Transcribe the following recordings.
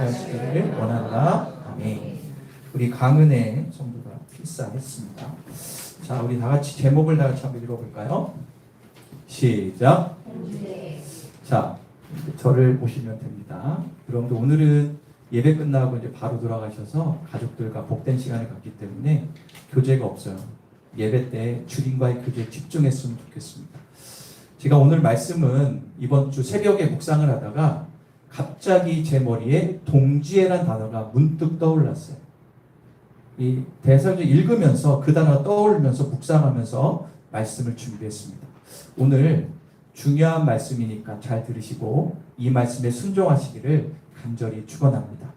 동참하시기를 원한다. 아멘. 우리 강은혜 성도가 필사했습니다. 자, 우리 다 같이 제목을 다 같이 한번 읽어볼까요? 시작. 자, 저를 보시면 됩니다. 여러분들 오늘은 예배 끝나고 이제 바로 돌아가셔서 가족들과 복된 시간을 갖기 때문에 교제가 없어요. 예배 때 주님과의 교제에 집중했으면 좋겠습니다. 제가 오늘 말씀은 이번 주 새벽에 묵상을 하다가 갑자기 제 머리에 동지애란 단어가 문득 떠올랐어요. 이 대사를 읽으면서 그 단어가 떠오르면서 묵상하면서 말씀을 준비했습니다. 오늘 중요한 말씀이니까 잘 들으시고 이 말씀에 순종하시기를 간절히 축원합니다.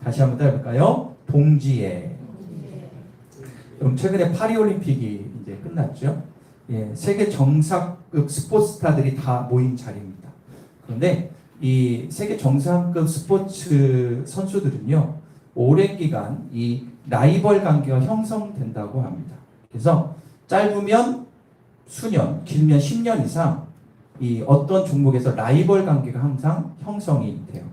다시 한번 따라해볼까요? 동지애. 그럼 최근에 파리올림픽이 이제 끝났죠. 예, 세계 정상급 스포츠스타들이 다 모인 자리입니다. 그런데 이 세계 정상급 스포츠 선수들은요, 오랜 기간 이 라이벌 관계가 형성된다고 합니다. 그래서 짧으면 수년, 길면 10년 이상 이 어떤 종목에서 라이벌 관계가 항상 형성이 돼요.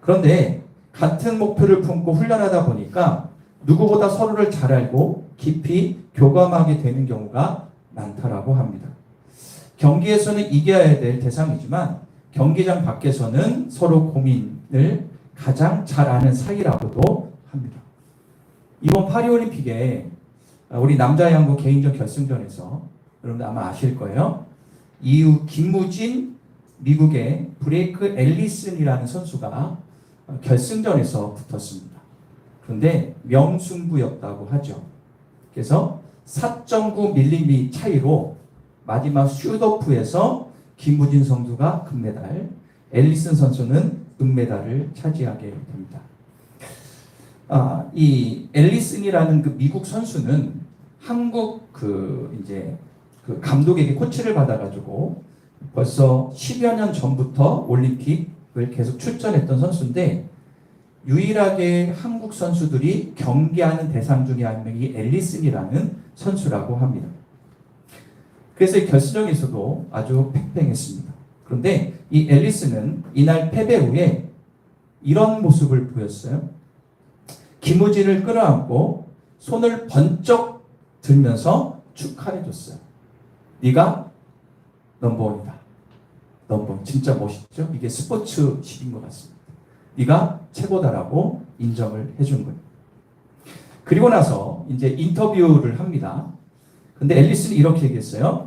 그런데 같은 목표를 품고 훈련하다 보니까 누구보다 서로를 잘 알고 깊이 교감하게 되는 경우가 많다라고 합니다. 경기에서는 이겨야 될 대상이지만 경기장 밖에서는 서로 고민을 가장 잘 아는 사이라고도 합니다. 이번 파리올림픽에 우리 남자 양궁 개인전 결승전에서 여러분들 아마 아실 거예요. 이후 김무진, 미국의 브레이크 앨리슨이라는 선수가 결승전에서 붙었습니다. 그런데 명승부였다고 하죠. 그래서 4.9mm 차이로 마지막 슛오프에서 김무진 선수가 금메달, 앨리슨 선수는 은메달을 차지하게 됩니다. 이 앨리슨이라는 그 미국 선수는 한국 이제 감독에게 코치를 받아가지고 벌써 10여 년 전부터 올림픽을 계속 출전했던 선수인데 유일하게 한국 선수들이 경기하는 대상 중에 한 명이 앨리슨이라는 선수라고 합니다. 그래서 결승전에서도 아주 팽팽했습니다. 그런데 이 앨리슨은 이날 패배 후에 이런 모습을 보였어요. 김우진을 끌어안고 손을 번쩍 들면서 축하해줬어요. 네가 넘버원이다. 넘버원. 진짜 멋있죠? 이게 스포츠식인 것 같습니다. 네가 최고다라고 인정을 해준 거예요. 그리고 나서 이제 인터뷰를 합니다. 근데 앨리슨이 이렇게 얘기했어요.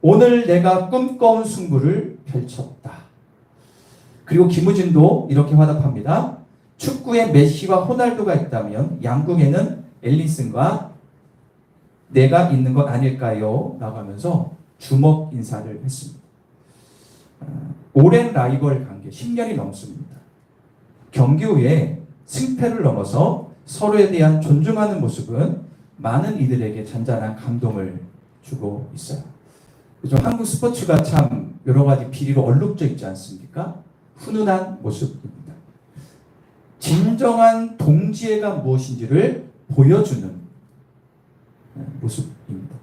오늘 내가 꿈꿔온 승부를 펼쳤다. 그리고 김우진도 이렇게 화답합니다. 축구에 메시와 호날두가 있다면 양궁에는 앨리슨과 내가 있는 것 아닐까요? 라고 하면서 주먹 인사를 했습니다. 오랜 라이벌 관계 10년이 넘습니다. 경기 후에 승패를 넘어서 서로에 대한 존중하는 모습은 많은 이들에게 잔잔한 감동을 주고 있어요. 그래서 한국 스포츠가 참 여러 가지 비리로 얼룩져 있지 않습니까? 훈훈한 모습입니다. 진정한 동지애가 무엇인지를 보여주는 모습입니다.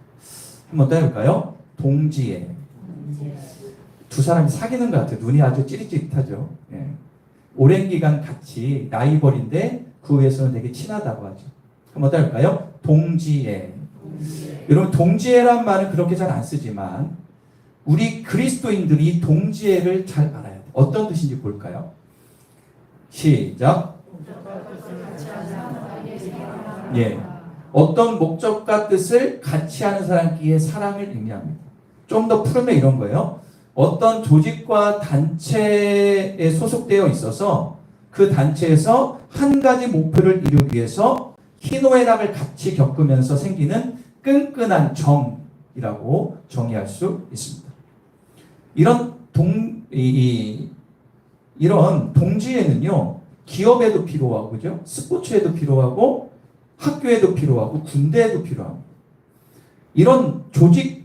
한번 더 해볼까요? 동지애. 두 사람이 사귀는 것 같아요. 눈이 아주 찌릿찌릿하죠. 예. 오랜 기간 같이 라이벌인데 그 위에서는 되게 친하다고 하죠. 한번 더 해볼까요? 동지애. 여러분 동지애란 말은 그렇게 잘 안 쓰지만 우리 그리스도인들이 동지애를 잘 알아야 돼요. 어떤 뜻인지 볼까요? 시작. 예. 어떤 목적과 뜻을 같이 하는 사람끼리의 사랑을 의미합니다. 좀 더 풀으면 이런 거예요. 어떤 조직과 단체에 소속되어 있어서 그 단체에서 한 가지 목표를 이루기 위해서 희노애락을 같이 겪으면서 생기는 끈끈한 정이라고 정의할 수 있습니다. 이런 동지에는요, 기업에도 필요하고, 그죠? 스포츠에도 필요하고, 학교에도 필요하고, 군대에도 필요하고, 이런 조직,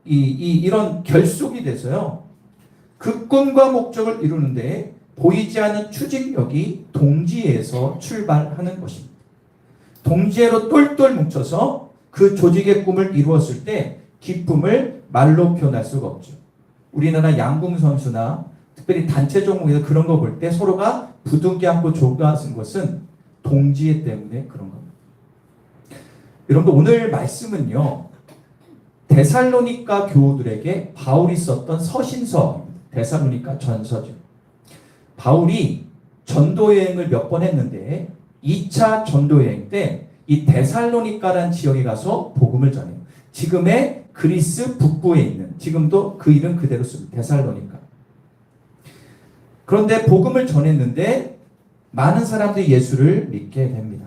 이런 결속이 돼서요, 그 꿈과 목적을 이루는데 보이지 않는 추진력이 동지에서 출발하는 것입니다. 동지애로 똘똘 뭉쳐서 그 조직의 꿈을 이루었을 때 기쁨을 말로 표현할 수가 없죠. 우리나라 양궁 선수나 특별히 단체 종목에서 그런 거 볼 때 서로가 부둥켜 안고 조가쓴 것은 동지애 때문에 그런 겁니다. 여러분들 오늘 말씀은요. 데살로니가 교우들에게 바울이 썼던 서신서, 데살로니가 전서죠. 바울이 전도여행을 몇 번 했는데 2차 전도여행 때 이 데살로니가라는 지역에 가서 복음을 전해요. 지금의 그리스 북부에 있는, 지금도 그 이름 그대로 씁니다. 데살로니가. 그런데 복음을 전했는데 많은 사람들이 예수를 믿게 됩니다.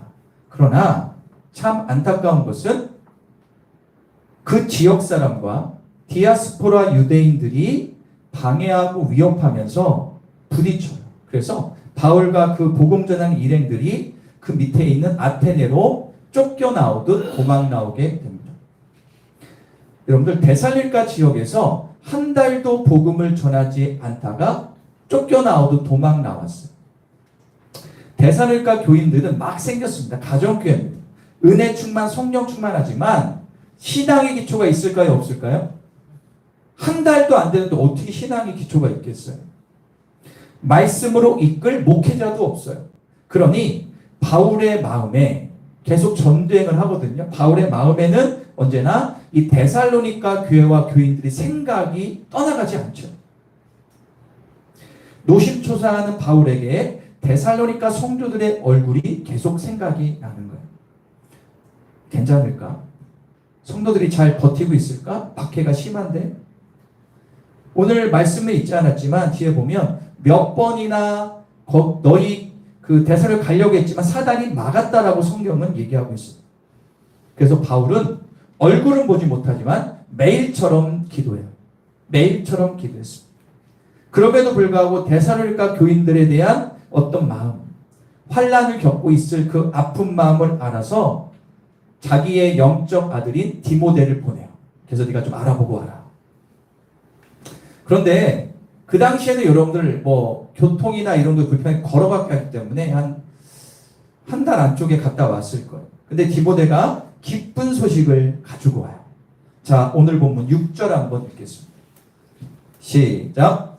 그러나 참 안타까운 것은 그 지역 사람과 디아스포라 유대인들이 방해하고 위협하면서 부딪혀요. 그래서 바울과 그 복음 전하는 일행들이 그 밑에 있는 아테네로 쫓겨나오듯 도망 나오게 됩니다. 여러분들 데살로니가 지역에서 한 달도 복음을 전하지 않다가 쫓겨나오듯 도망 나왔어요. 데살로니가 교인들은 막 생겼습니다. 가정교회입니다. 은혜 충만, 성령 충만하지만 신앙의 기초가 있을까요? 없을까요? 한 달도 안 되는데 어떻게 신앙의 기초가 있겠어요? 말씀으로 이끌 목회자도 없어요. 그러니 바울의 마음에 계속 전도행을 하거든요. 바울의 마음에는 언제나 이 데살로니가 교회와 교인들의 생각이 떠나가지 않죠. 노심초사하는 바울에게 데살로니가 성도들의 얼굴이 계속 생각이 나는 거예요. 괜찮을까? 성도들이 잘 버티고 있을까? 박해가 심한데? 오늘 말씀에 있지 않았지만 뒤에 보면 몇 번이나 너희 그 데살을 가려고 했지만 사단이 막았다라고 성경은 얘기하고 있습니다. 그래서 바울은 얼굴은 보지 못하지만 매일처럼 기도해요. 매일처럼 기도했습니다. 그럼에도 불구하고 데살로니가 교인들에 대한 어떤 마음, 환난을 겪고 있을 그 아픈 마음을 알아서 자기의 영적 아들인 디모데를 보내요. 그래서 네가 좀 알아보고 와라. 그런데 그 당시에는 여러분들 뭐 교통이나 이런 거 불편히 걸어갔기 하기 때문에 한 달 안쪽에 갔다 왔을 거예요. 근데 디모데가 기쁜 소식을 가지고 와요. 자, 오늘 본문 6절 한번 읽겠습니다. 시작.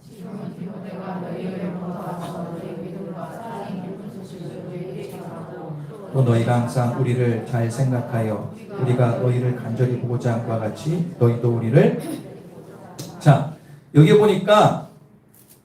또 너희가 항상 우리를 잘 생각하여 우리가 너희를 간절히 보고자 함과 같이 너희도 우리를. 자, 여기 보니까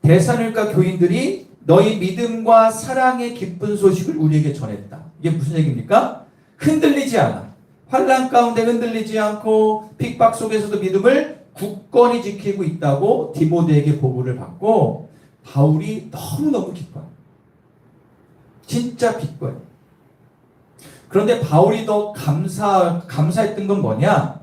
데살로니가 교인들이 너희 믿음과 사랑의 기쁜 소식을 우리에게 전했다. 이게 무슨 얘기입니까? 흔들리지 않아. 환난 가운데 흔들리지 않고 핍박 속에서도 믿음을 굳건히 지키고 있다고 디모데에게 보고를 받고 바울이 너무너무 기뻐요. 진짜 기뻐요. 그런데 바울이 더 감사했던 건 뭐냐?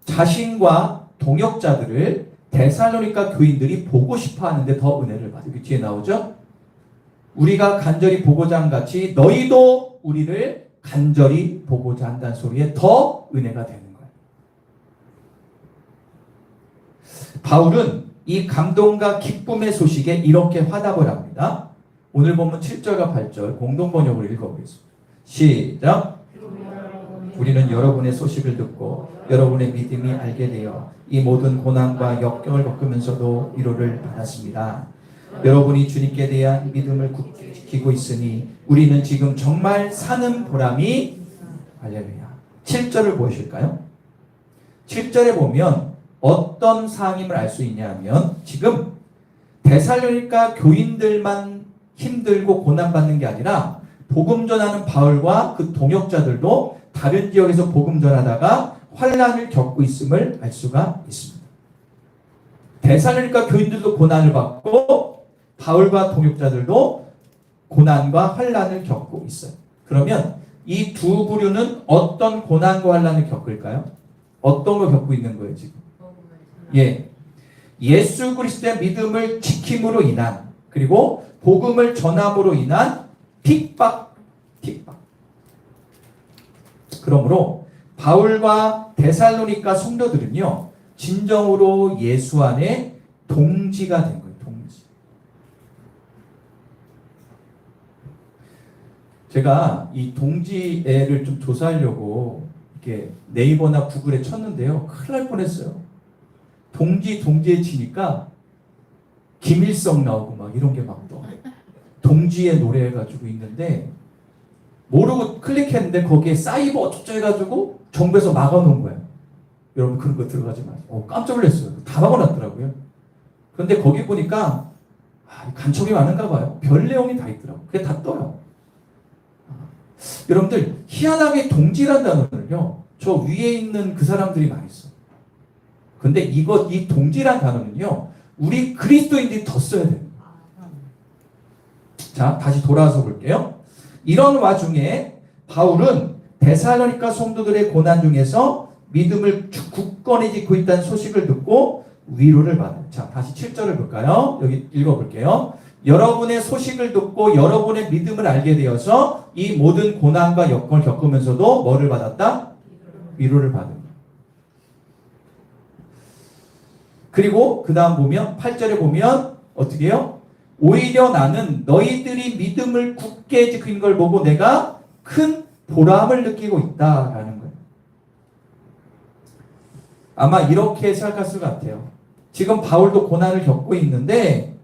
자신과 동역자들을 데살로니가 교인들이 보고 싶어 하는데 더 은혜를 받아요. 여기 뒤에 나오죠? 우리가 간절히 보고자 한 같이 너희도 우리를 간절히 보고자 한다는 소리에 더 은혜가 되는 거예요. 바울은 이 감동과 기쁨의 소식에 이렇게 화답을 합니다. 오늘 본문 7절과 8절 공동번역으로 읽어보겠습니다. 시작. 우리는 여러분의 소식을 듣고 여러분의 믿음이 알게 되어 이 모든 고난과 역경을 겪으면서도 위로를 받았습니다. 여러분이 주님께 대한 믿음을 굳게 지키고 있으니 우리는 지금 정말 사는 보람이. 할렐루야. 7절을 보실까요? 7절에 보면 어떤 사항임을 알 수 있냐면 지금 데살로니가 교인들만 힘들고 고난받는 게 아니라 복음 전하는 바울과 그 동역자들도 다른 지역에서 복음 전하다가 환난을 겪고 있음을 알 수가 있습니다. 데살로니가 교인들도 고난을 받고 바울과 동역자들도 고난과 환난을 겪고 있어요. 그러면 이 두 부류는 어떤 고난과 환난을 겪을까요? 어떤 걸 겪고 있는 거예요, 지금? 예. 예수 그리스도의 믿음을 지킴으로 인한 그리고 복음을 전함으로 인한 핍박. 그러므로 바울과 데살로니가 성도들은요, 진정으로 예수 안에 동지가 된 거예요. 동지. 제가 이 동지애를 좀 조사하려고 이렇게 네이버나 구글에 쳤는데요, 큰일 날 뻔했어요. 동지에 치니까 김일성 나오고 막 이런 게 막 또 동지의 노래 해가지고 있는데 모르고 클릭했는데 거기에 사이버 어쩌고 해가지고 정부에서 막아놓은 거예요. 여러분 그런 거 들어가지 마세요. 깜짝 놀랐어요. 다 막아놨더라고요. 그런데 거기 보니까 간첩이 많은가 봐요. 별 내용이 다 있더라고요. 그게 다 떠요. 여러분들 희한하게 동지란 단어는요. 저 위에 있는 그 사람들이 많이 써. 근데 이 동지란 단어는요. 우리 그리스도인들이 더 써야 돼요. 자, 다시 돌아와서 볼게요. 이런 와중에 바울은 데살로니가 성도들의 고난 중에서 믿음을 굳건히 지키고 있다는 소식을 듣고 위로를 받아요. 자, 다시 7절을 볼까요? 여기 읽어볼게요. 여러분의 소식을 듣고 여러분의 믿음을 알게 되어서 이 모든 고난과 여건을 겪으면서도 뭐를 받았다? 위로를 받은. 그리고 그 다음 보면 8절에 보면 어떻게 해요? 오히려 나는 너희들이 믿음을 굳게 지킨 걸 보고 내가 큰 보람을 느끼고 있다라는 거예요. 아마 이렇게 생각할 것 같아요. 지금 바울도 고난을 겪고 있는데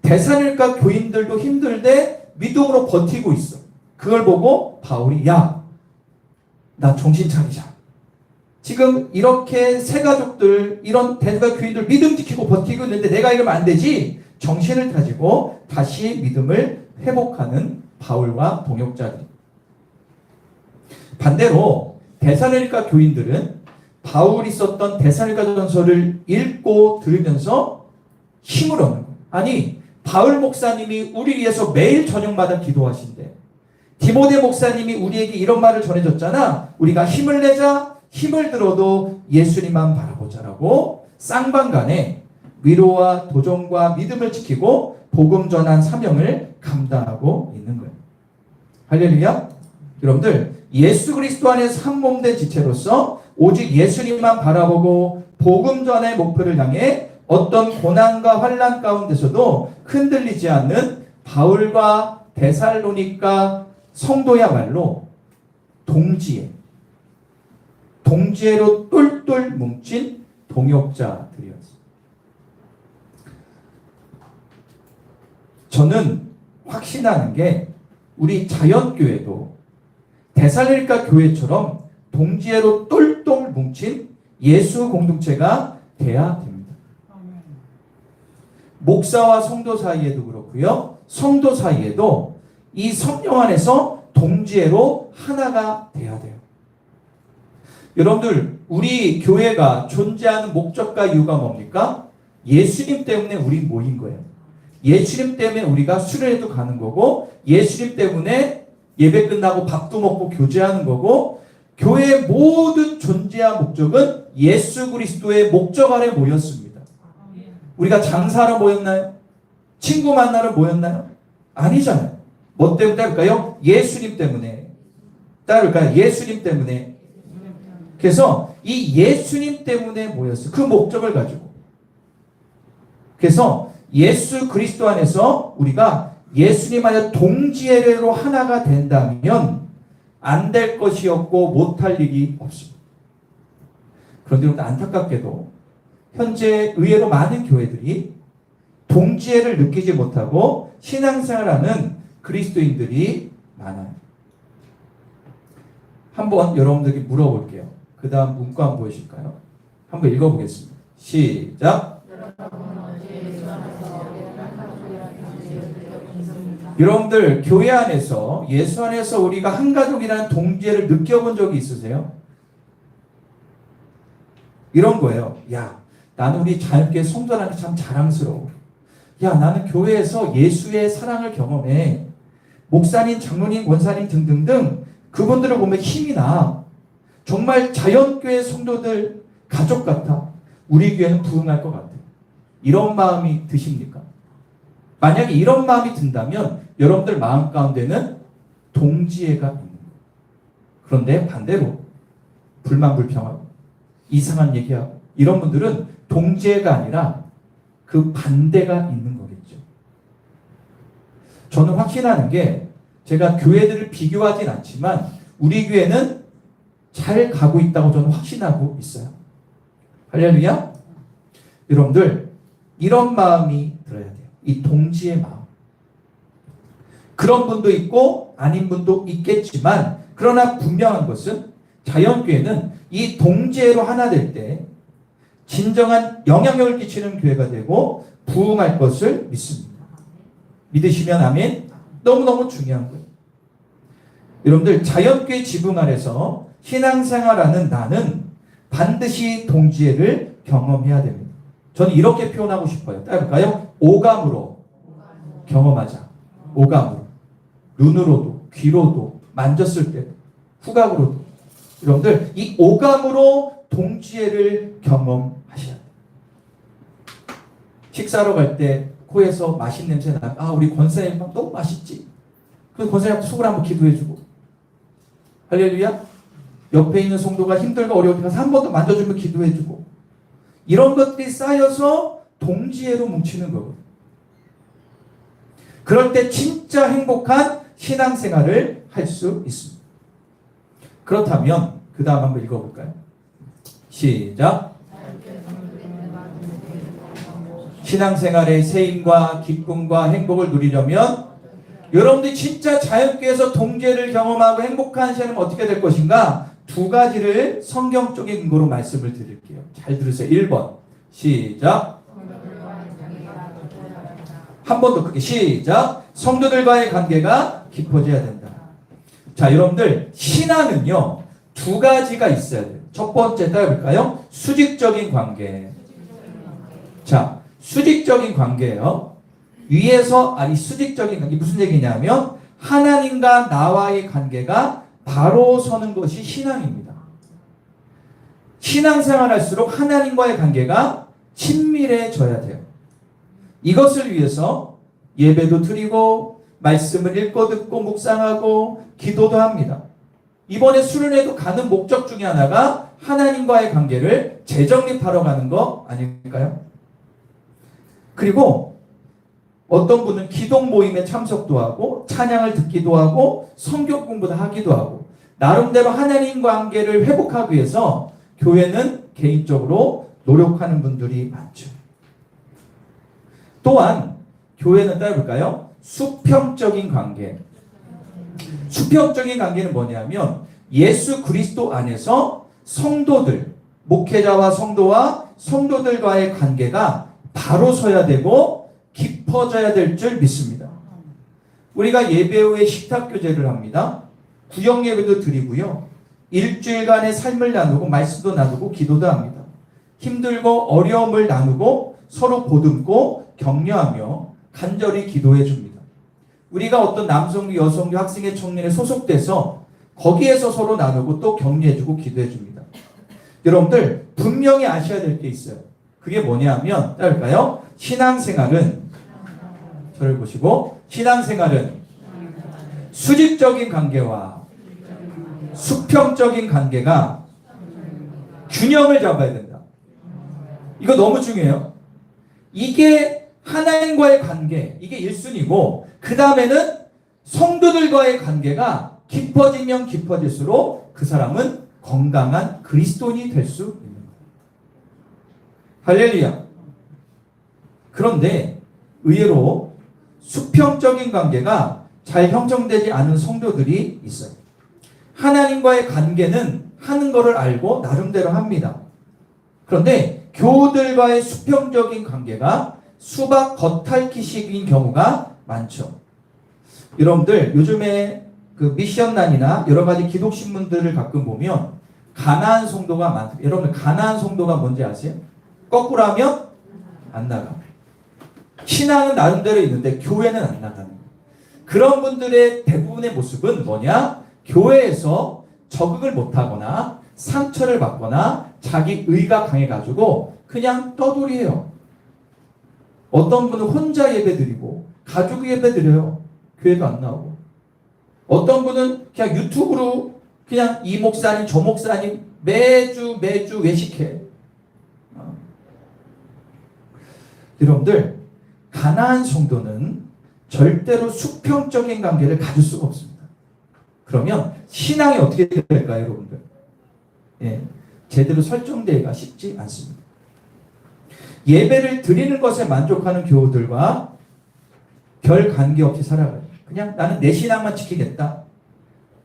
데살로니가 교인들도 힘들대 믿음으로 버티고 있어. 그걸 보고 바울이 야, 나 정신 차리자. 지금 이렇게 새 가족들 이런 데살로니가 교인들 믿음 지키고 버티고 있는데 내가 이러면 안 되지. 정신을 가지고 다시 믿음을 회복하는 바울과 동역자들. 반대로 데살로니가 교인들은 바울이 썼던 데살로니가 전서를 읽고 들으면서 힘을 얻는 거예요. 아니 바울 목사님이 우리 위해서 매일 저녁마다 기도하신대. 디모데 목사님이 우리에게 이런 말을 전해줬잖아. 우리가 힘을 내자. 힘을 들어도 예수님만 바라보자라고 쌍방간에 위로와 도전과 믿음을 지키고 복음 전한 사명을 감당하고 있는 거예요. 할렐루야. 여러분들 예수 그리스도 안에서 한 몸 된 지체로서 오직 예수님만 바라보고 복음 전의 목표를 향해 어떤 고난과 환난 가운데서도 흔들리지 않는 바울과 데살로니가 성도야말로 동지애로 똘똘 뭉친 동역자들이었어요. 저는 확신하는 게 우리 자연교회도 데살로니가 교회처럼 동지애로 똘똘 뭉친 예수 공동체가 돼야 됩니다. 목사와 성도 사이에도 그렇고요. 성도 사이에도 이 성령 안에서 동지애로 하나가 돼야 돼요. 여러분들 우리 교회가 존재하는 목적과 이유가 뭡니까? 예수님 때문에 우리 모인 거예요. 예수님 때문에 우리가 수련회도 가는 거고 예수님 때문에 예배 끝나고 밥도 먹고 교제하는 거고 교회의 모든 존재와 목적은 예수 그리스도의 목적 아래 모였습니다. 우리가 장사하러 모였나요? 친구 만나러 모였나요? 아니잖아요. 뭐 때문에 따를까요? 예수님 때문에. 따를까요? 예수님 때문에. 그래서 이 예수님 때문에 모였어요. 그 목적을 가지고. 그래서 예수 그리스도 안에서 우리가 예수님 안에 동지애로 하나가 된다면 안 될 것이 없고 못할 일이 없습니다. 그런데 안타깝게도 현재 의외로 많은 교회들이 동지애를 느끼지 못하고 신앙생활하는 그리스도인들이 많아요. 한번 여러분들에게 물어볼게요. 그 다음 문구 한번 보여주실까요? 한번 읽어보겠습니다. 시작. 여러분들 교회 안에서 예수 안에서 우리가 한 가족이라는 동지애를 느껴본 적이 있으세요? 이런 거예요. 야, 나는 우리 자연교회 성도들한테 참 자랑스러워. 야, 나는 교회에서 예수의 사랑을 경험해. 목사님, 장로님, 원사님 등등등 그분들을 보면 힘이 나. 정말 자연교회 성도들 가족 같아. 우리 교회는 부흥할 것 같아. 이런 마음이 드십니까? 만약에 이런 마음이 든다면 여러분들 마음 가운데는 동지애가 있는 거예요. 그런데 반대로 불만불평하고 이상한 얘기하고 이런 분들은 동지애가 아니라 그 반대가 있는 거겠죠. 저는 확신하는 게 제가 교회들을 비교하진 않지만 우리 교회는 잘 가고 있다고 저는 확신하고 있어요. 할렐루야. 여러분들 이런 마음이 들어야 돼요. 이 동지의 마음. 그런 분도 있고 아닌 분도 있겠지만 그러나 분명한 것은 자연교회는 이 동지애로 하나 될 때 진정한 영향력을 끼치는 교회가 되고 부흥할 것을 믿습니다. 믿으시면 아멘. 너무너무 중요한 거예요. 여러분들 자연교회 지붕 아래서 신앙생활하는 나는 반드시 동지애를 경험해야 됩니다. 저는 이렇게 표현하고 싶어요. 따라볼까요? 오감으로 경험하자. 오감으로. 눈으로도 귀로도 만졌을 때 후각으로도. 여러분들 이 오감으로 동지애를 경험하셔야 돼요. 식사하러 갈 때 코에서 맛있는 냄새 나면 아 우리 권사님 밥 너무 맛있지. 그래서 권사님 속을 한번 기도해주고 할렐루야. 옆에 있는 성도가 힘들고 어려울 때 가서 한 번 더 만져주면 기도해주고 이런 것들이 쌓여서 동지애로 뭉치는 거거든요. 그럴 때 진짜 행복한 신앙생활을 할 수 있습니다. 그렇다면 그 다음 한번 읽어볼까요? 시작. 신앙생활의 세임과 기쁨과 행복을 누리려면 여러분들이 진짜 자연교회에서 동지애를 경험하고 행복한 시간은 어떻게 될 것인가? 두 가지를 성경적인 근거로 말씀을 드릴게요. 잘 들으세요. 1번 시작. 한 번 더 크게 시작. 성도들과의 관계가 깊어져야 된다. 자, 여러분들 신앙은요 두 가지가 있어야 돼요. 첫 번째 따라볼까요? 수직적인 관계. 자, 수직적인 관계예요. 위에서 이 수직적인 관계 무슨 얘기냐면 하나님과 나와의 관계가 바로 서는 것이 신앙입니다. 신앙생활할수록 하나님과의 관계가 친밀해져야 돼요. 이것을 위해서 예배도 드리고 말씀을 읽고 듣고 묵상하고 기도도 합니다. 이번에 수련회도 가는 목적 중에 하나가 하나님과의 관계를 재정립하러 가는 거 아닐까요? 그리고 어떤 분은 기독 모임에 참석도 하고 찬양을 듣기도 하고 성경 공부도 하기도 하고 나름대로 하나님 관계를 회복하기 위해서 교회는 개인적으로 노력하는 분들이 많죠. 또한 교회는 따라볼까요? 수평적인 관계. 수평적인 관계는 뭐냐면 예수 그리스도 안에서 성도들, 목회자와 성도와 성도들과의 관계가 바로 서야 되고 깊어져야 될 줄 믿습니다. 우리가 예배 후에 식탁교제를 합니다. 구역 예배도 드리고요. 일주일간의 삶을 나누고 말씀도 나누고 기도도 합니다. 힘들고 어려움을 나누고 서로 보듬고 격려하며 간절히 기도해 줍니다. 우리가 어떤 남성교, 여성교, 학생회, 청년에 소속돼서 거기에서 서로 나누고 또 격려해주고 기도해줍니다. 여러분들 분명히 아셔야 될 게 있어요. 그게 뭐냐면 따를까요? 신앙생활은 저를 보시고 신앙생활은 수직적인 관계와 수평적인 관계가 균형을 잡아야 된다. 이거 너무 중요해요. 이게 하나님과의 관계, 이게 1순위고 그 다음에는 성도들과의 관계가 깊어지면 깊어질수록 그 사람은 건강한 그리스도인이 될 수 있는 거예요. 할렐루야. 그런데 의외로 수평적인 관계가 잘 형성되지 않은 성도들이 있어요. 하나님과의 관계는 하는 것을 알고 나름대로 합니다. 그런데 교우들과의 수평적인 관계가 수박 겉핥기식인 경우가 많죠. 여러분들 요즘에 그 미션란이나 여러 가지 기독신문들을 가끔 보면 가나안 성도가 많다. 여러분들 가나안 성도가 뭔지 아세요? 거꾸로 하면 안 나가. 신앙은 나름대로 있는데 교회는 안 나가는 거예요. 그런 분들의 대부분의 모습은 뭐냐? 교회에서 적응을 못하거나 상처를 받거나 자기 의가 강해가지고 그냥 떠돌이해요. 어떤 분은 혼자 예배 드리고 가족 예배 드려요. 교회도 안 나오고. 어떤 분은 그냥 유튜브로 그냥 이 목사님 저 목사님 매주 외식해. 여러분들 가나안 성도는 절대로 수평적인 관계를 가질 수가 없습니다. 그러면 신앙이 어떻게 될까요, 여러분들? 예, 제대로 설정되기가 쉽지 않습니다. 예배를 드리는 것에 만족하는 교우들과 별 관계없이 살아가요. 그냥 나는 내 신앙만 지키겠다.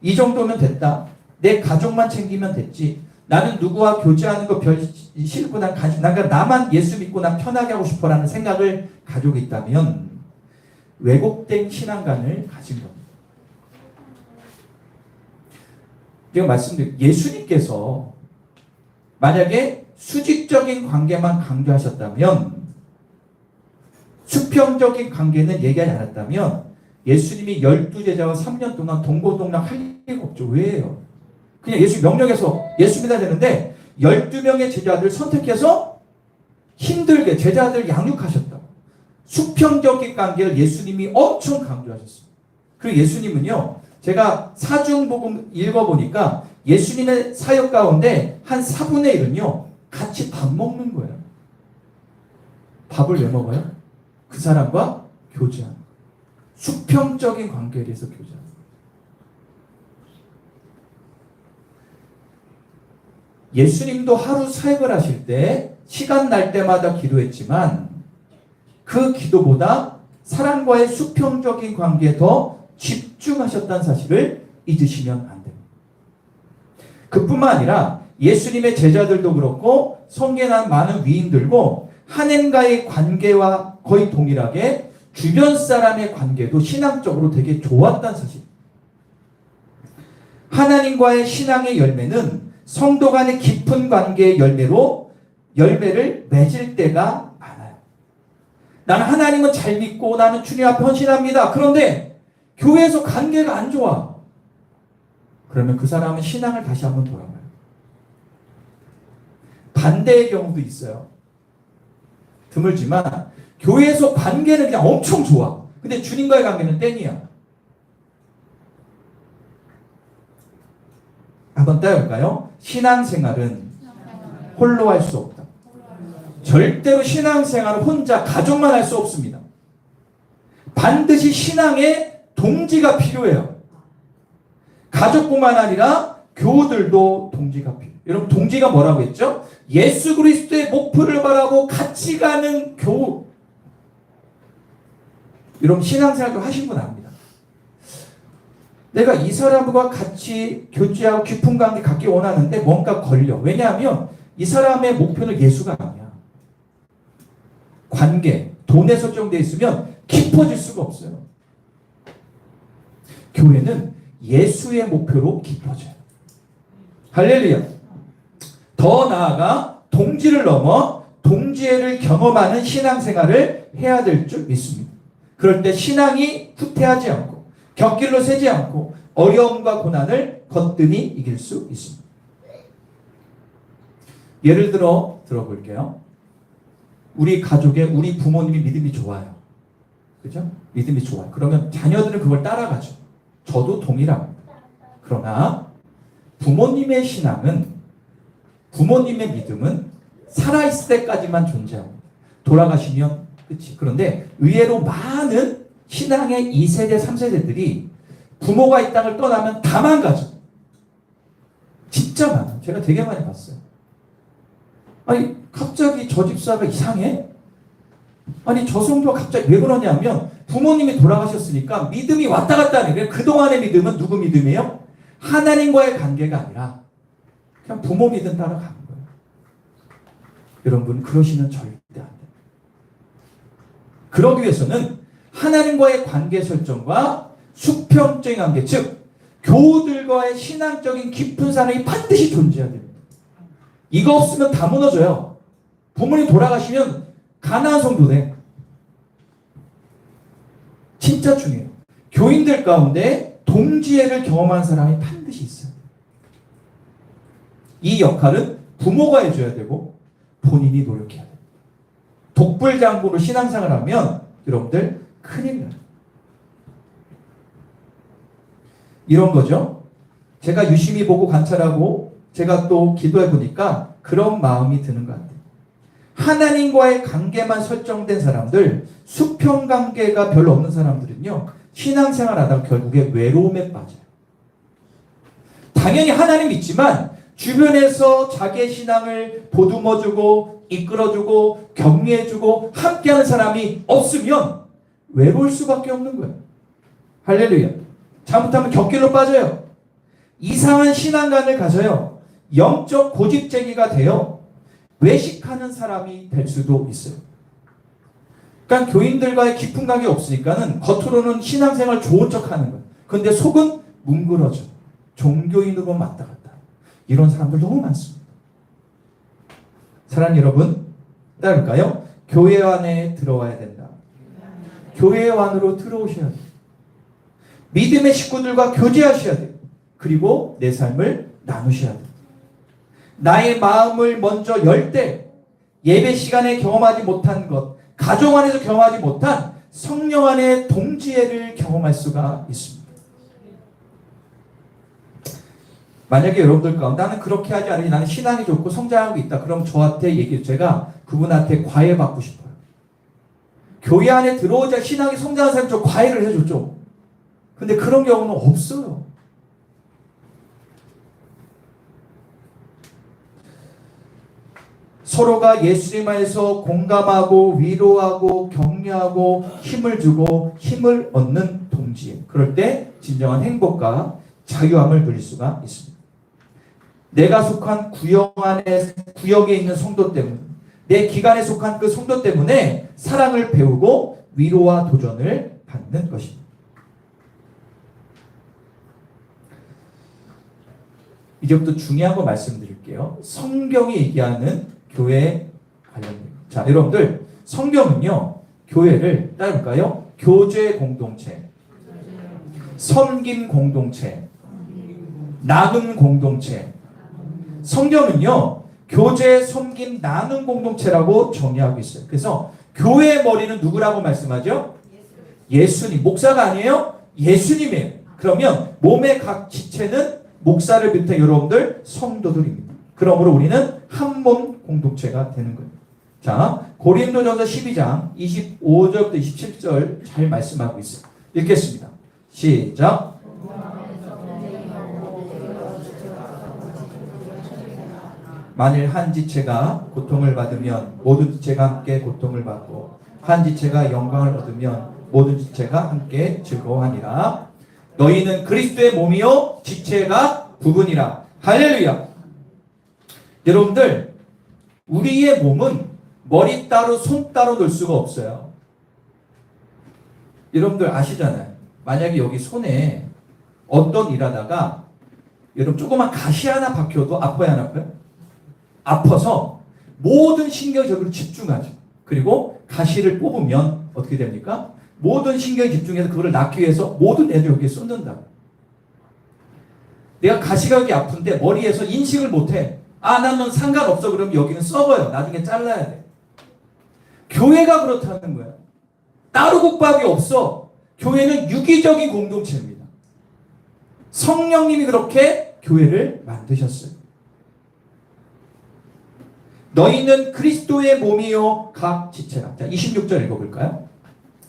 이 정도면 됐다. 내 가족만 챙기면 됐지. 나는 누구와 교제하는 거 별 싫고 난 나만 예수 믿고 난 편하게 하고 싶어라는 생각을 가지고 있다면 왜곡된 신앙관을 가진 겁니다. 제가 말씀드린 예수님께서 만약에 수직적인 관계만 강조하셨다면, 수평적인 관계는 얘기하지 않았다면 예수님이 12제자와 3년 동안 동고동락 할 리가 없죠. 왜요? 그냥 예수 명령해서 예수 믿어야 되는데 12명의 제자들 선택해서 힘들게 제자들 양육하셨다. 수평적인 관계를 예수님이 엄청 강조하셨습니다. 그리고 예수님은요, 제가 사중복음 읽어보니까 예수님의 사역 가운데 한 4분의 1은요 같이 밥 먹는 거예요. 밥을 왜 먹어요? 그 사람과 교제하는 거예요. 수평적인 관계에 대해서 교제하는 거예요. 예수님도 하루 사역을 하실 때 시간 날 때마다 기도했지만 그 기도보다 사람과의 수평적인 관계에 더 집중하셨다는 사실을 잊으시면 안 됩니다. 그뿐만 아니라 예수님의 제자들도 그렇고 성경에 많은 위인들고 하나님과의 관계와 거의 동일하게 주변 사람의 관계도 신앙적으로 되게 좋았다는 사실. 하나님과의 신앙의 열매는 성도 간의 깊은 관계의 열매를 맺을 때가 많아요. 나는 하나님은 잘 믿고 나는 주님 앞에 헌신합니다. 그런데 교회에서 관계가 안 좋아. 그러면 그 사람은 신앙을 다시 한번 돌아봐요. 반대의 경우도 있어요. 드물지만 교회에서 관계는 그냥 엄청 좋아. 근데 주님과의 관계는 땡이야. 한번 따라볼까요? 신앙생활은 홀로 할 수 없다. 절대로 신앙생활은 혼자 가족만 할 수 없습니다. 반드시 신앙의 동지가 필요해요. 가족뿐만 아니라 교우들도 동지가 필요해요. 여러분 동지가 뭐라고 했죠? 예수 그리스도의 목표를 바라고 같이 가는 교우. 여러분 신앙생활 좀 하신 분 압니다. 내가 이 사람과 같이 교제하고 깊은 관계 갖기 원하는데 뭔가 걸려. 왜냐하면 이 사람의 목표는 예수가 아니야. 관계, 돈에 설정되어 있으면 깊어질 수가 없어요. 교회는 예수의 목표로 깊어져요. 할렐루야. 더 나아가 동지를 넘어 동지애를 경험하는 신앙생활을 해야 될 줄 믿습니다. 그럴 때 신앙이 후퇴하지 않고 곁길로 새지 않고 어려움과 고난을 거뜬히 이길 수 있습니다. 예를 들어볼게요. 우리 가족에 우리 부모님이 믿음이 좋아요. 그죠? 믿음이 좋아요. 그러면 자녀들은 그걸 따라가죠. 저도 동일합니다. 그러나 부모님의 믿음은 살아있을 때까지만 존재합니다. 돌아가시면 끝이. 그런데 의외로 많은 신앙의 2세대, 3세대들이 부모가 이 땅을 떠나면 다 망가져. 진짜 많아요. 제가 되게 많이 봤어요. 아니 갑자기 저 집사가 이상해? 아니 저 성도가 갑자기 왜 그러냐면 부모님이 돌아가셨으니까 믿음이 왔다 갔다 하는 거예요. 그동안의 믿음은 누구 믿음이에요? 하나님과의 관계가 아니라 그냥 부모 믿음 따라가는 거예요. 여러분 그러시면 절대 안 돼요. 그러기 위해서는 하나님과의 관계 설정과 수평적인 관계, 즉 교우들과의 신앙적인 깊은 사랑이 반드시 존재해야 됩니다. 이거 없으면 다 무너져요. 부모님 돌아가시면 가난한 성도 돼. 진짜 중요해요. 교인들 가운데 동지애를 경험한 사람이 반드시 있어요. 이 역할은 부모가 해줘야 되고 본인이 노력해야 돼요. 독불장구로 신앙생활을 하면 여러분들 큰일 나요. 이런 거죠. 제가 유심히 보고 관찰하고 제가 또 기도해 보니까 그런 마음이 드는 것 같아요. 하나님과의 관계만 설정된 사람들, 수평관계가 별로 없는 사람들은요, 신앙생활 하다가 결국에 외로움에 빠져요. 당연히 하나님 믿지만 주변에서 자기의 신앙을 보듬어주고 이끌어주고 격려해주고 함께하는 사람이 없으면 외로울 수밖에 없는 거예요. 할렐루야. 잘못하면 격길로 빠져요. 이상한 신앙관을 가져요. 영적 고집쟁이가 되어 외식하는 사람이 될 수도 있어요. 그러니까 교인들과의 깊은 관계 없으니까는 겉으로는 신앙생활 좋은 척하는 거예요. 그런데 속은 뭉그러져. 종교인으로 왔다 갔다. 이런 사람들 너무 많습니다. 사랑하는 여러분, 따를까요? 교회 안에 들어와야 된다. 교회 안으로 들어오셔야 돼요. 믿음의 식구들과 교제하셔야 돼요. 그리고 내 삶을 나누셔야 돼요. 나의 마음을 먼저 열 때 예배 시간에 경험하지 못한 것, 가정 안에서 경험하지 못한 성령 안의 동지애를 경험할 수가 있습니다. 만약에 여러분들 가운데 나는 그렇게 하지 않으니 나는 신앙이 좋고 성장하고 있다. 그럼 저한테 얘기해. 제가 그분한테 과외 받고 싶어요. 교회 안에 들어오자 신앙이 성장한 사람이 저 과외를 해줬죠. 근데 그런 경우는 없어요. 서로가 예수님 안에서 공감하고 위로하고 격려하고 힘을 주고 힘을 얻는 동지애. 그럴 때 진정한 행복과 자유함을 누릴 수가 있습니다. 내가 속한 구역에 있는 성도 때문에, 내 기간에 속한 그 성도 때문에 사랑을 배우고 위로와 도전을 받는 것입니다. 이제부터 중요한 거 말씀드릴게요. 성경이 얘기하는 교회 관련된. 자, 여러분들 성경은요 교회를 따를까요? 교제 공동체, 섬김 공동체, 나눔 공동체. 성경은요 교제, 섬김, 나눔 공동체라고 정의하고 있어요. 그래서 교회의 머리는 누구라고 말씀하죠? 예수님. 목사가 아니에요? 예수님이에요. 그러면 몸의 각 지체는 목사를 비롯해 여러분들 성도들입니다. 그러므로 우리는 한 몸 공동체가 되는 거예요. 자, 고린도전서 12장 25절부터 27절 잘 말씀하고 있어요. 읽겠습니다. 시작. 만일 한 지체가 고통을 받으면 모든 지체가 함께 고통을 받고, 한 지체가 영광을 얻으면 모든 지체가 함께 즐거워하니라. 너희는 그리스도의 몸이요 지체가 부분이라. 할렐루야. 여러분들 우리의 몸은 머리 따로 손 따로 놓을 수가 없어요. 여러분들 아시잖아요. 만약에 여기 손에 어떤 일하다가 여러분 조그만 가시 하나 박혀도 아파요, 안 아파요? 아파서 모든 신경이 저기로 집중하죠. 그리고 가시를 뽑으면 어떻게 됩니까? 모든 신경이 집중해서 그거를 낫기 위해서 모든 애들 여기에 쏟는다. 내가 가시가 여기 아픈데 머리에서 인식을 못해. 나는 상관없어. 그러면 여기는 썩어요. 나중에 잘라야 돼. 교회가 그렇다는 거야. 따로 국밥이 없어. 교회는 유기적인 공동체입니다. 성령님이 그렇게 교회를 만드셨어요. 너희는 그리스도의 몸이요 각 지체라. 자, 26절 읽어볼까요?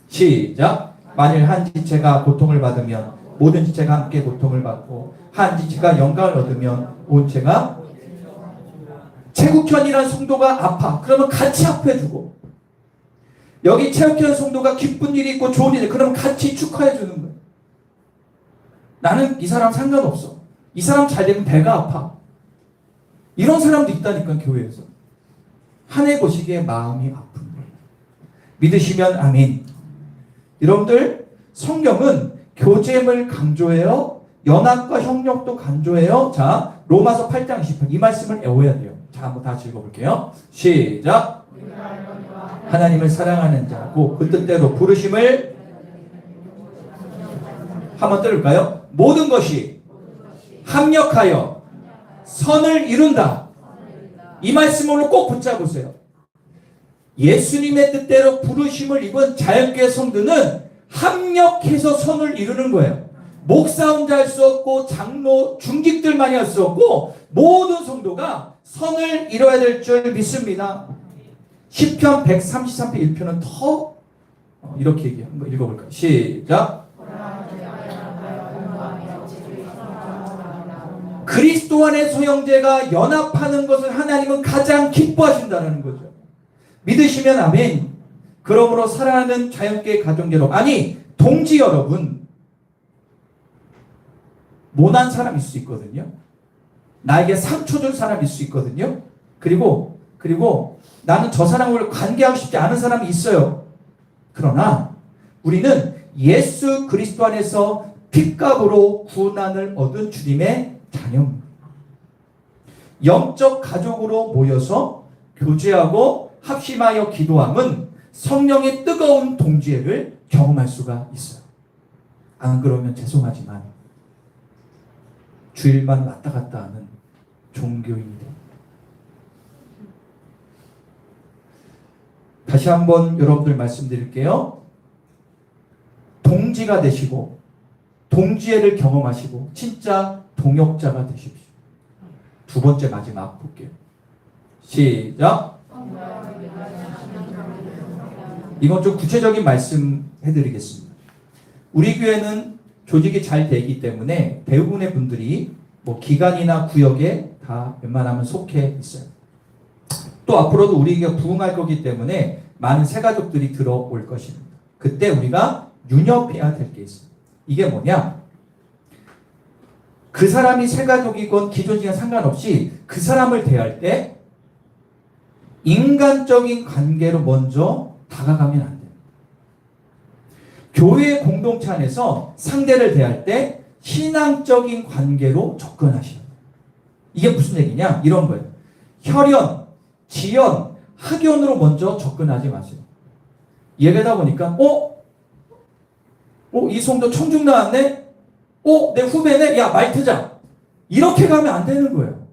시작. 만일 한 지체가 고통을 받으면 모든 지체가 함께 고통을 받고, 한 지체가 영광을 얻으면 온 체가. 체국현이라는 성도가 아파. 그러면 같이 아파해주고, 여기 체국현 성도가 기쁜 일이 있고 좋은 일이 있고 그러면 같이 축하해주는 거예요. 나는 이 사람 상관없어. 이 사람 잘 되면 배가 아파. 이런 사람도 있다니까 교회에서. 한 해 보시기에 마음이 아픈 거예요. 믿으시면 아멘. 여러분들 성경은 교제임을 강조해요. 연합과 협력도 강조해요. 자, 로마서 8장 28. 이 말씀을 외워야 돼요. 자, 한번 다시 읽어볼게요. 시작. 하나님을 사랑하는 자고 그 뜻대로 부르심을 한번 들을까요? 모든 것이 합력하여 선을 이룬다. 이 말씀으로 꼭 붙잡으세요. 예수님의 뜻대로 부르심을 입은 자연교회 성도는 합력해서 선을 이루는 거예요. 목사 혼자 할 수 없고 장로, 중직들만이 할 수 없고 모든 성도가 선을 이뤄야 될 줄 믿습니다. 시편 133편 1편은 더 이렇게 얘기해요. 한번 읽어볼까요? 시작. 그리스도 안에서 형제가 연합하는 것을 하나님은 가장 기뻐하신다는 거죠. 믿으시면 아멘. 그러므로 사랑하는 자연계 가족 여러분, 아니 동지 여러분, 모난 사람일 수 있거든요. 나에게 상처 준 사람일 수 있거든요. 그리고 나는 저 사람을 관계하고 싶지 않은 사람이 있어요. 그러나 우리는 예수 그리스도 안에서 핏값으로 구원을 얻은 주님의 자녀입니다. 영적 가족으로 모여서 교제하고 합심하여 기도함은 성령의 뜨거운 동지애를 경험할 수가 있어요. 안 그러면 죄송하지만 주일만 왔다 갔다 하는 종교인들. 다시 한번 여러분들 말씀드릴게요. 동지가 되시고 동지애를 경험하시고 진짜 동역자가 되십시오. 두 번째 마지막 볼게요. 시작. 이건 좀 구체적인 말씀 해드리겠습니다. 우리 교회는 조직이 잘 되기 때문에 대부분의 분들이 뭐 기관이나 구역에 다 웬만하면 속해 있어요. 또 앞으로도 우리가 부흥할 거기 때문에 많은 새가족들이 들어올 것입니다. 그때 우리가 윤협해야 될 게 있어요. 이게 뭐냐? 그 사람이 새가족이건 기존이건 상관없이 그 사람을 대할 때 인간적인 관계로 먼저 다가가면 안 돼요. 교회 공동체 안에서 상대를 대할 때 신앙적인 관계로 접근하셔야 돼요. 이게 무슨 얘기냐? 이런 거예요. 혈연, 지연, 학연으로 먼저 접근하지 마세요. 예배다 보니까 이 성도 청중 나왔네? 내 후배네? 야, 말 트자. 이렇게 가면 안 되는 거예요.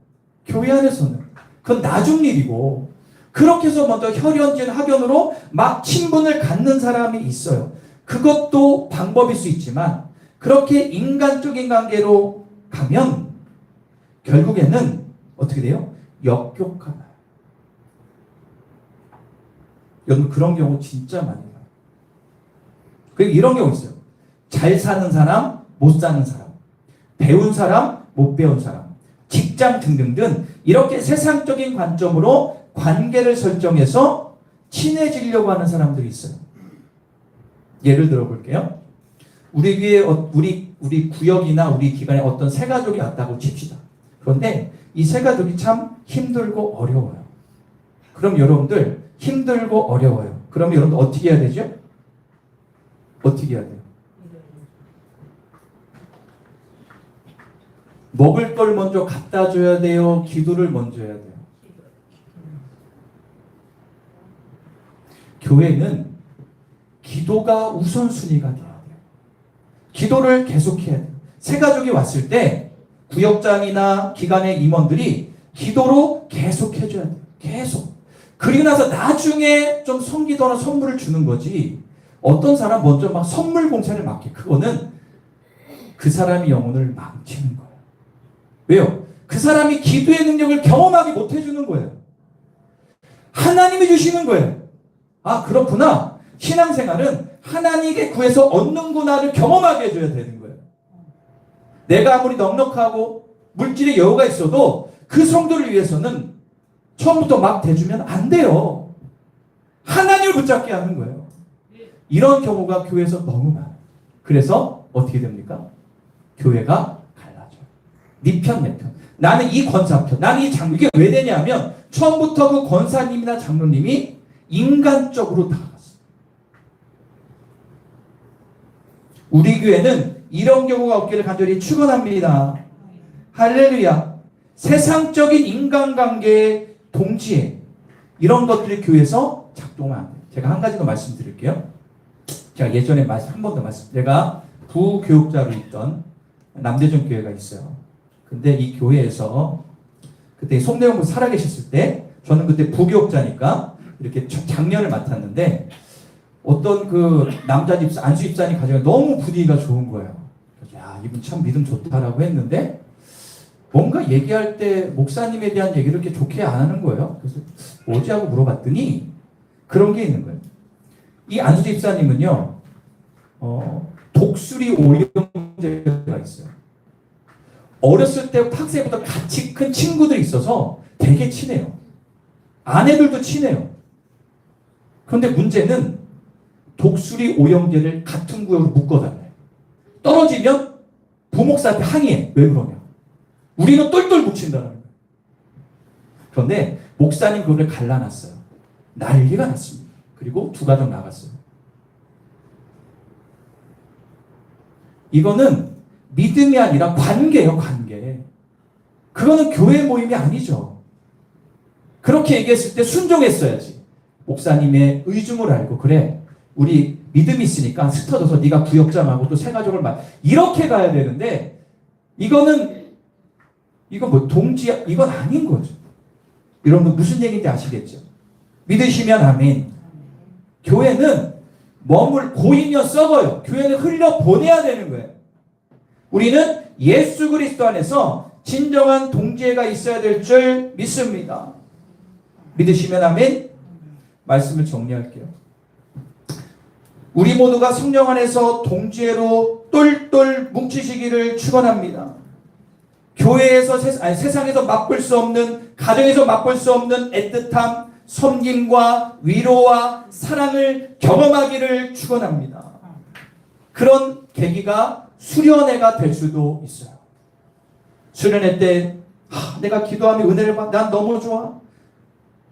교회 안에서는. 그건 나중 일이고, 그렇게 해서 먼저 혈연진 학연으로 막 친분을 갖는 사람이 있어요. 그것도 방법일 수 있지만, 그렇게 인간적인 관계로 가면, 결국에는 어떻게 돼요? 역효과가. 여러분, 그런 경우 진짜 많이 봐요. 그리고 이런 경우 있어요. 잘 사는 사람, 못 사는 사람, 배운 사람, 못 배운 사람, 직장 등등등 이렇게 세상적인 관점으로 관계를 설정해서 친해지려고 하는 사람들이 있어요. 예를 들어 볼게요. 우리 교회 우리 구역이나 우리 기관에 어떤 새 가족이 왔다고 칩시다. 그런데 이 새 가족이 참 힘들고 어려워요. 그럼 여러분들 힘들고 어려워요. 그럼 여러분들 어떻게 해야 되죠? 어떻게 해야 돼요? 먹을 걸 먼저 갖다 줘야 돼요? 기도를 먼저 해야 돼요? 교회는 기도가 우선순위가 돼야 돼요. 기도를 계속해야 돼요. 새 가족이 왔을 때 구역장이나 기관의 임원들이 기도로 계속 해줘야 돼요. 계속. 그리고 나서 나중에 좀 성기도나 선물을 주는 거지. 어떤 사람 먼저 막 선물 공세를 맡게. 그거는 그 사람의 영혼을 망치는 거예요. 왜요? 그 사람이 기도의 능력을 경험하게 못 해주는 거예요. 하나님이 주시는 거예요. 아, 그렇구나. 신앙생활은 하나님께 구해서 얻는구나를 경험하게 해줘야 되는 거예요. 내가 아무리 넉넉하고 물질의 여유가 있어도 그 성도를 위해서는 처음부터 막 대주면 안 돼요. 하나님을 붙잡게 하는 거예요. 이런 경우가 교회에서 너무 많아요. 그래서 어떻게 됩니까? 교회가 갈라져요. 네 편, 내 편. 나는 이 권사편, 나는 이 장로. 이게 왜 되냐면 처음부터 그 권사님이나 장로님이 인간적으로 다가갔어요. 우리 교회는 이런 경우가 없기를 간절히 축원합니다. 할렐루야. 세상적인 인간관계의 동지애 이런 것들이 교회에서 작동하면 안 돼요. 제가 한 가지 더 말씀드릴게요. 제가 예전에 한 번 더 제가 부교육자로 있던 남대전 교회가 있어요. 근데 이 교회에서 그때 송대용 살아계셨을 때 저는 그때 부교육자니까 이렇게 장년을 맡았는데 어떤 그 남자 집사 안수 집사님 가정에 너무 분위기가 좋은 거예요. 야, 이분 참 믿음 좋다라고 했는데 뭔가 얘기할 때 목사님에 대한 얘기를 이렇게 좋게 안 하는 거예요. 그래서 뭐지 하고 물어봤더니 그런 게 있는 거예요. 이 안수 집사님은요, 독수리 오형제가 있어요. 어렸을 때 학생부터 같이 큰 친구들이 있어서 되게 친해요. 아내들도 친해요. 그런데 문제는 독수리 오형제를 같은 구역으로 묶어달래. 떨어지면 부목사한테 항의해. 왜 그러냐? 우리는 똘똘 뭉친다는 거예요. 그런데 목사님 그걸 갈라놨어요. 난리가 났습니다. 그리고 두 가정 나갔어요. 이거는 믿음이 아니라 관계예요, 관계. 그거는 교회 모임이 아니죠. 그렇게 얘기했을 때 순종했어야지. 목사님의 의중을 알고, 그래, 우리 믿음이 있으니까 스쳐져서 네가 부역장하고 또 새 가족을 이렇게 가야 되는데, 이건 뭐 이건 아닌 거죠. 여러분 무슨 얘기인지 아시겠죠? 믿으시면 아멘. 교회는 고이면 썩어요. 교회는 흘려 보내야 되는 거예요. 우리는 예수 그리스도 안에서 진정한 동지애가 있어야 될 줄 믿습니다. 믿으시면 아멘. 말씀을 정리할게요. 우리 모두가 성령 안에서 동지애로 똘똘 뭉치시기를 축원합니다. 교회에서 세상에서 맛볼 수 없는, 가정에서 맛볼 수 없는 애틋함, 섬김과 위로와 사랑을 경험하기를 축원합니다. 그런 계기가 수련회가 될 수도 있어요. 수련회 때 내가 기도하면 은혜를 받, 난 너무 좋아.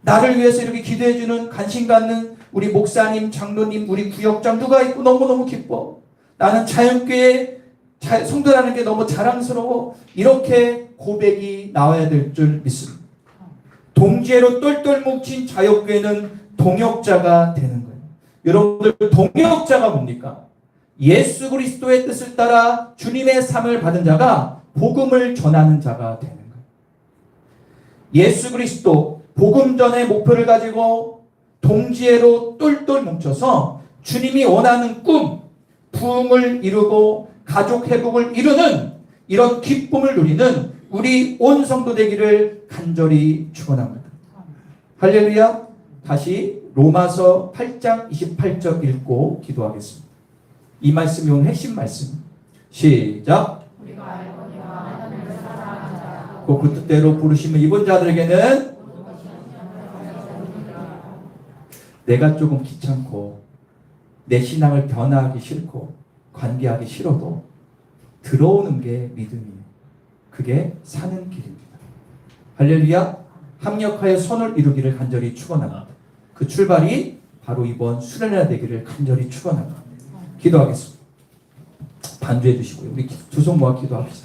나를 위해서 이렇게 기도해주는, 관심 갖는 우리 목사님, 장로님, 우리 구역장 누가 있고 너무너무 기뻐. 나는 자연교회 성도라는 게 너무 자랑스러워. 이렇게 고백이 나와야 될 줄 믿습니다. 동지애로 똘똘 뭉친 자유교회는 동역자가 되는 거예요. 여러분들, 동역자가 뭡니까? 예수 그리스도의 뜻을 따라 주님의 삶을 받은 자가 복음을 전하는 자가 되는 거예요. 예수 그리스도 복음 전의 목표를 가지고 동지애로 똘똘 뭉쳐서 주님이 원하는 꿈, 부흥을 이루고 가족 회복을 이루는 이런 기쁨을 누리는 우리 온 성도 되기를 간절히 축원합니다. 할렐루야. 다시 로마서 8장 28절 읽고 기도하겠습니다. 이 말씀이 오늘 핵심 말씀. 시작. 그 뜻대로 부르심을 입은 자들에게는 내가 조금 귀찮고 내 신앙을 변화하기 싫고 관계하기 싫어도 들어오는 게 믿음이에요. 그게 사는 길입니다. 할렐루야. 합력하여 선을 이루기를 간절히 축원합니다. 그 출발이 바로 이번 수련회 되기를 간절히 축원합니다. 기도하겠습니다. 반주해 주시고요. 우리 두 손 모아 기도합시다.